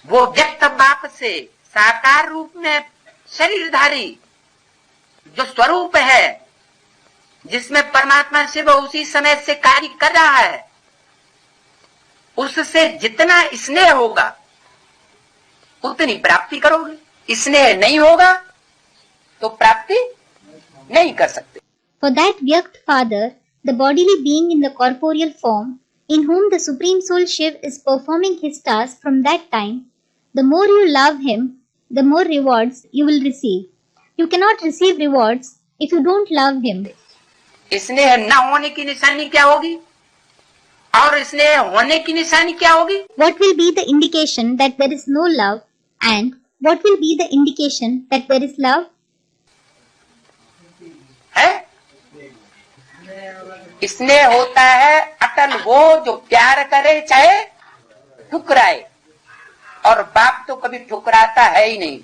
वो व्यक्त बाप से साकार रूप में शरीरधारी जो स्वरूप है, जिसमें परमात्मा शिव उसी समय से कार्य कर रहा है, उससे जितना स्नेह होगा उतनी प्राप्ति करोगे। स्नेह नहीं होगा तो प्राप्ति नहीं कर सकते। For that Vyakt Father, the bodily being in the corporeal form, in whom the Supreme Soul Shiv is performing his task from that time, the more you love him, the more rewards you will receive. You cannot receive rewards if you don't love him. स्नेह न होने की निशानी क्या होगी और स्नेह होने की निशानी क्या होगी? What will be the indication that there is no love, and what will be the indication that there is love? है स्नेह होता है अटल, वो जो प्यार करे चाहे ठुकराए, और बाप तो कभी ठुकराता है ही नहीं,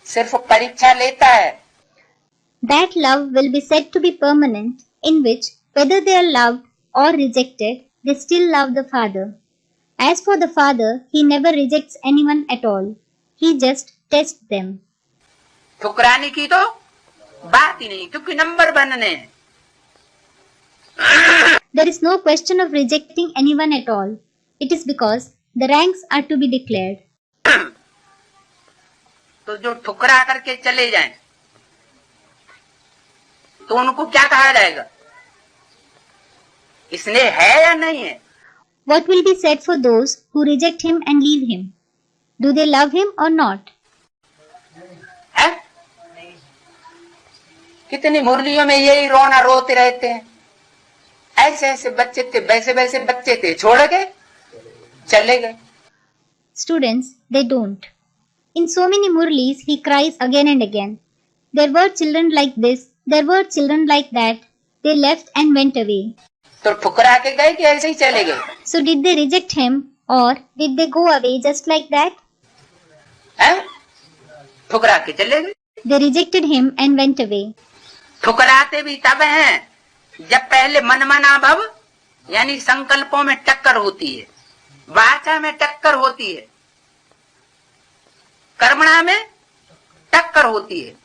सिर्फ परीक्षा लेता है। That love will be said to be permanent, in which, whether they are loved or rejected, they still love the Father. As for the Father, he never rejects anyone at all. He just tests them. ठुकराने की तो बात ही नहीं, क्योंकि number बनने हैं। There is no question of rejecting anyone at all. It is because the ranks are to be declared. तो जो ठुकरा करके चले जाएं, तो उनको क्या कहा जाएगा? स्नेह है या नहीं है? What will be said for those who reject him and leave him? Do they love him or not? है? कितनी मुरलियों में यही रोना रोते रहते हैं। ऐसे ऐसे बच्चे थे, वैसे वैसे बच्चे थे, छोड़ गए, चले गए। Students, they don't. In so many murlis, he cries again and again. There were children like this, there were children like that. They left and went away. तो ठुकरा के गए कि ऐसे ही चले गए? So did they reject him or did they go away just like that? हैं? ठुकरा के चले गए। They rejected him and went away. ठुकराते भी तब हैं जब पहले मनमना भव यानी संकल्पों में टक्कर होती है, वाचा में टक्कर होती है, कर्मणा में टक्कर होती है।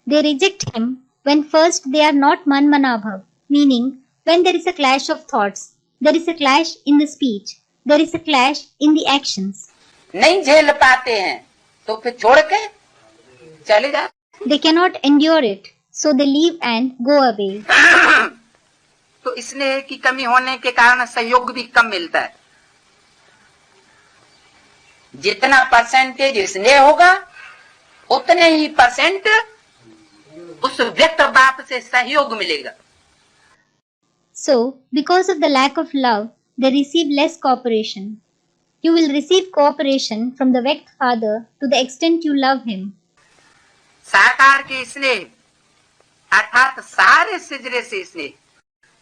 They reject him when first they are not manmanabhav, meaning when there is a clash of thoughts, there is a clash in the speech, there is a clash in the actions. नहीं झेल पाते हैं तो फिर छोड़ के चले जाते। They cannot endure it, so they leave and go away. तो स्नेह की कमी होने के कारण सहयोग भी कम मिलता है। जितना परसेंटेज स्नेह होगा उतने ही परसेंट उस व्यक्त बाप से सहयोग मिलेगा। So, because of the lack of love, they receive less cooperation. You will receive cooperation from the Vyakt Father to the extent you love him. साकार के स्नेह अर्थात सारे सिजरे से स्नेह।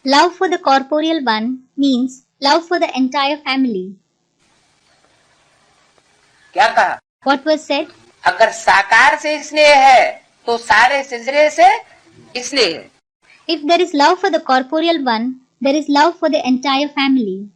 Love for the corporeal one means love for the entire family. क्या कहा? What was said? अगर साकार से स्नेह है तो सारे सिजरे से स्नेह है। If there is love for the corporeal one, there is love for the entire family.